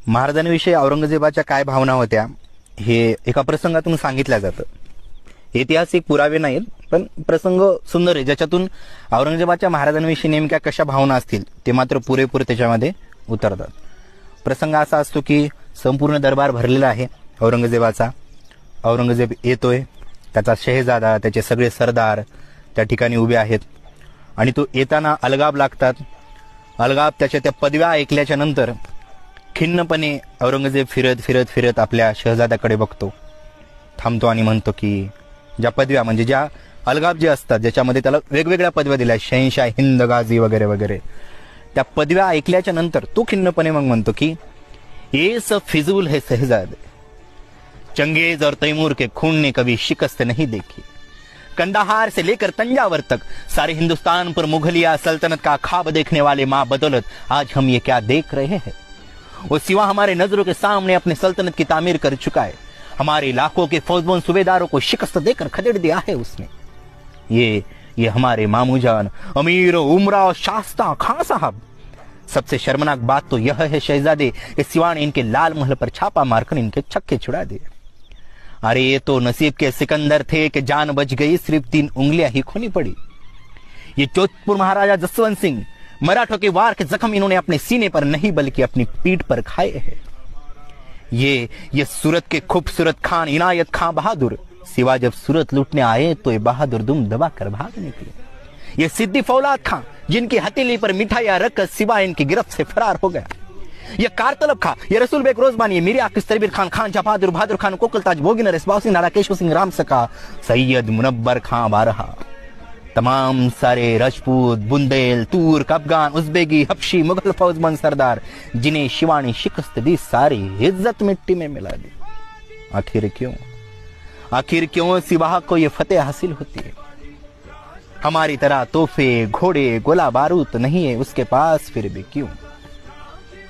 महाराजांविषयी औरंगजेबाच्या काय भावना होत्या हे एका प्रसंगातून सांगितलं जातं. ऐतिहासिक पुरावे नाहीत, पण प्रसंग सुंदर आहे, ज्याच्यातून औरंगजेबाच्या महाराजांविषयी नेमक्या कशा भावना असतील ते मात्र पुरेपूर त्याच्यामध्ये उतरतात. प्रसंग असा असतो की संपूर्ण दरबार भरलेला आहे औरंगजेबाचा. औरंगजेब येतोय, त्याचा शहेजादा, त्याचे सगळे सरदार त्या ठिकाणी उभे आहेत आणि तो येताना अलगाब लागतात. अलगाब त्याच्या त्या पदव्या ऐकल्याच्या नंतर खिन्नपणे औरंगजेब फिरत फिरत फिरत आपल्या शहजाद्याकडे बघतो, थांबतो आणि म्हणतो की ज्या पदव्या म्हणजे ज्या अलगाब जे असतात ज्याच्यामध्ये त्याला वेगवेगळ्या पदव्या दिल्या, शहनशाह हिंद गाझी वगैरे वगैरे, त्या पदव्या ऐकल्याच्या नंतर तो खिन्नपणे मग म्हणतो की ये सब फिजूल है शहजादे, चंगेज और तैमूर के खून ने कभी शिकस्त नहीं देखी. कंदाहार से लेकर तंजावर तक सारे हिंदुस्तान पर मुगलिया सल्तनत का ख्वाब देखने वाले माँ बदौलत आज हम ये क्या देख रहे हैं. वो सिवा हमारे नजरों के सामने अपने सल्तनत की तामीर कर चुका है. हमारे इलाकों के फौजबंद सूबेदारों को शिकस्त देकर खदेड़ दिया है उसने. ये हमारे मामूजान अमीर उमरा और शास्ता खां साहब. सबसे शर्मनाक बात तो यह है शहजादे कि सिवा ने इनके लाल महल पर छापा मारकर इनके छक्के छुड़ा दिए. अरे ये तो नसीब के सिकंदर थे कि जान बच गई, सिर्फ 3 उंगलियां ही खोनी पड़ी. ये जोधपुर महाराजा जसवंत सिंह, मराठों के वार के जख्म इन्होंने अपने सीने पर नहीं बल्कि अपनी पीठ पर खाए हैं. ये सूरत के खूबसूरत खान इनायत खां बहादुर, सिवा जब सूरत लूटने आए तो ये बहादुर दुम दबा कर भाग निकले. ये सिद्दी फौलाद खां, जिनकी हथेली पर मिठाइयां रखकर सिवा इनकी गिरफ्त से फरार हो गया. ये कारतलब खां, ये रसूल बेग रोजबानी, ये मीर आकिस तरबीर खान, खान जहाबहादुर, बहादुर खान, कोकलताज, बोगिनर, इसबाव सिंह, नारा केशव सिंह, राम सका, सैयद मुनब्बर खां बारहा, तमाम सारे राजपूत, बुंदेल, तुर्क, अफगान, उज़्बेकी, हबशी, मुगल फौजमंद सरदार, जिन्हें शिवा ने शिकस्त दी, सारी इज्जत मिट्टी में मिला दी. आखिर क्यों सिवा को ये फतेह हासिल होती है. हमारी तरह तोहफे, घोड़े, गोला बारूद नहीं है उसके पास, फिर भी क्यों.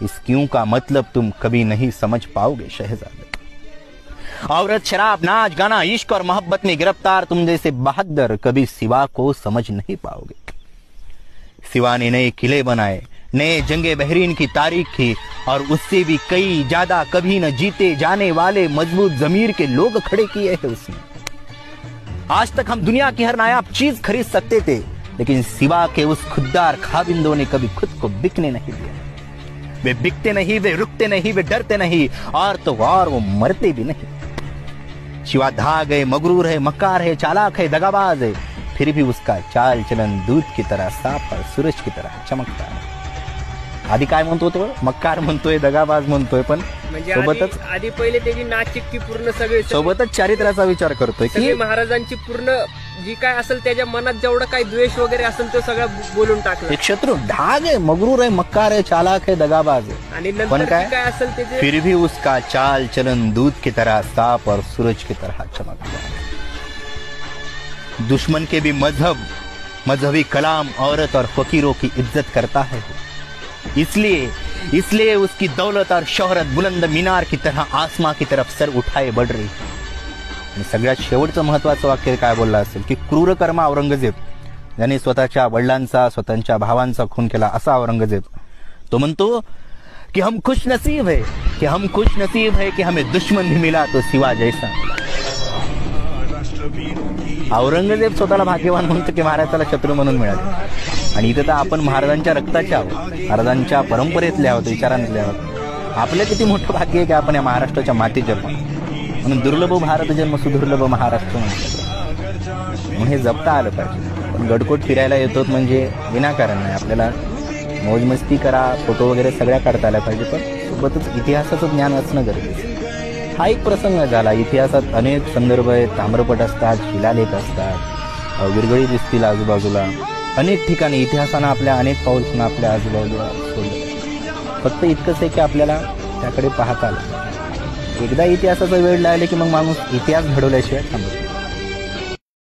इस क्यों का मतलब तुम कभी नहीं समझ पाओगे शहजादे. औरत, शराब, नाच गाना, इश्क और मोहब्बत में गिरफ्तार तुम जैसे बहादुर कभी सिवा को समझ नहीं पाओगे. सिवा ने नए किले बनाए, नए जंगे बहरीन की तारीख की, और उससे भी कई ज्यादा कभी न जीते जाने वाले मजबूत जमीर के लोग खड़े किए हैं उसने. आज तक हम दुनिया की हर नायाब चीज खरीद सकते थे, लेकिन सिवा के उस खुददार खाबिंदों ने कभी खुद को बिकने नहीं दिया. वे बिकते नहीं, वे रुकते नहीं, वे डरते नहीं, और तो और वो मरते भी नहीं. शिवा धाग है, मगरूर है, मक्कार है, चालाक है, दगाबाज है, फिर भी उसका चाल चलन दूध की तरह साफ और सूरज की तरह चमकता है. आधी काय म्हणतो तो, मक्कार म्हणतोय, दगाबाज म्हणतोय, पण सोबतच आधी पहिले त्याची नाचिकती पूर्ण सगळे सोबतच चारित्र्याचा विचार करतोय की महाराजांची पूर्ण जी काय असेल त्याच्या मनात जेवढा काही द्वेष वगैरे असेल तो सगळं बोलून टाकलं. एक शत्रु धाग है, मगरूर है, मक्कार है, चालाक है, दगाबाज है, आणि नंतर काय असेल त्याचे फिर भी उसका चाल चलन दूध की तरह साफ और सूरज की तरह चमकता है. दुश्मन के भी मजहबी कलाम, औरत और फकीरों की इज्जत करता है. इसलिए उसकी दौलत और शोहरत बुलंद मीनार की तरह आसमां की तरफ सर उठाए बढ़ रही है. आणि सगळ्यात शेवटचं महत्वाचं वाक्य काय बोललं असेल की क्रूर कर्मा औरंगजेब, ज्याने स्वतःच्या वडिलांचा, स्वतःच्या भावांचा खून केला, असा औरंगजेब तो म्हणतो कि हम खुश नसीब है कि हमें दुश्मन भी मिला तो सिवा जैसा. औरंगजेब स्वतःला भाग्यवान म्हणतो की महाराज त्याला शत्रू म्हणून मिळाले. आणि इथं तर आपण महाराजांच्या रक्ताचे आहोत, महाराजांच्या परंपरेतले आहोत, विचारांतले आहोत. आपलं किती मोठं भाग्य आहे की आपण या महाराष्ट्राच्या मातीत जन्म. म्हणून दुर्लभ भारत जन्म सुदुर्लभ महाराष्ट्र म्हणतो. म्हणून हे जपता आलं पाहिजे. पण गडकोट फिरायला येतो म्हणजे विनाकारण नाही. आपल्याला मौजमस्ती करा, फोटो वगैरे सगळ्या काढता आल्या पाहिजे, पण सोबतच इतिहासाचं ज्ञान असणं गरजेचं. हा एक प्रसंग झाला. इतिहासात अनेक संदर्भ आहेत, ताम्रपट असतात, शिलालेख असतात, विरगळी दिसतील आजूबाजूला. अनेक ठिकाणी इतिहासानं आपल्या अनेक पाऊलखुणा आपल्या आजूबाजूला सोडले. फक्त इतकंच आहे की आपल्याला त्याकडे पाहता आलं. एकदा इतिहासाचा वेळ लागला की मग माणूस इतिहास घडवल्याशिवाय थांबत नाही.